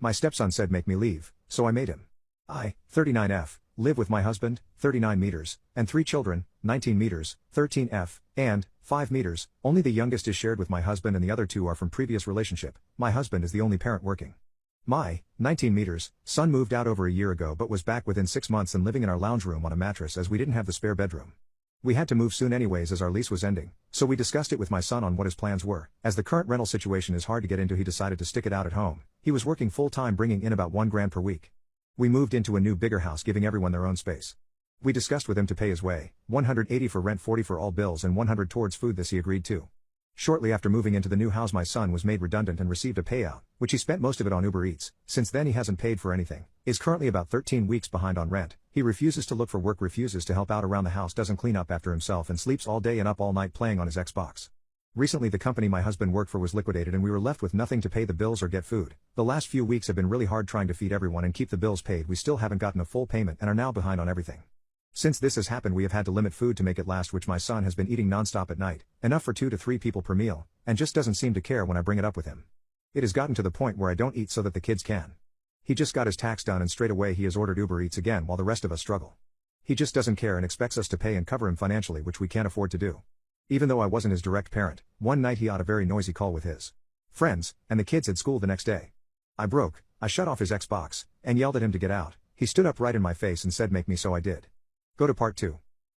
My stepson said make me leave, so I made him. I, 39F, live with my husband, 39 meters, and 3 children, 19 meters, 13F, and 5 meters. Only the youngest is shared with my husband and the other 2 are from previous relationship. My husband is the only parent working. My, 19 meters, son moved out over a year ago but was back within 6 months and living in our lounge room on a mattress as we didn't have the spare bedroom. We had to move soon anyways as our lease was ending, so we discussed it with my son on what his plans were. As the current rental situation is hard to get into, he decided to stick it out at home. He was working full-time bringing in about $1,000 per week. We moved into a new bigger house giving everyone their own space. We discussed with him to pay his way, $180 for rent, $40 for all bills and $100 towards food. This he agreed to. Shortly after moving into the new house my son was made redundant and received a payout, which he spent most of it on Uber Eats. Since then he hasn't paid for anything, is currently about 13 weeks behind on rent. He refuses to look for work, refuses to help out around the house, doesn't clean up after himself and sleeps all day and up all night playing on his Xbox. Recently the company my husband worked for was liquidated and we were left with nothing to pay the bills or get food. The last few weeks have been really hard trying to feed everyone and keep the bills paid. We still haven't gotten a full payment and are now behind on everything. Since this has happened we have had to limit food to make it last, which my son has been eating non-stop at night, enough for 2 to 3 people per meal, and just doesn't seem to care when I bring it up with him. It has gotten to the point where I don't eat so that the kids can. He just got his tax done and straight away he has ordered Uber Eats again while the rest of us struggle. He just doesn't care and expects us to pay and cover him financially, which we can't afford to do. Even though I wasn't his direct parent, one night he had a very noisy call with his friends, and the kids had school the next day. I shut off his Xbox, and yelled at him to get out. He stood up right in my face and said make me, so I did. Go to part 2.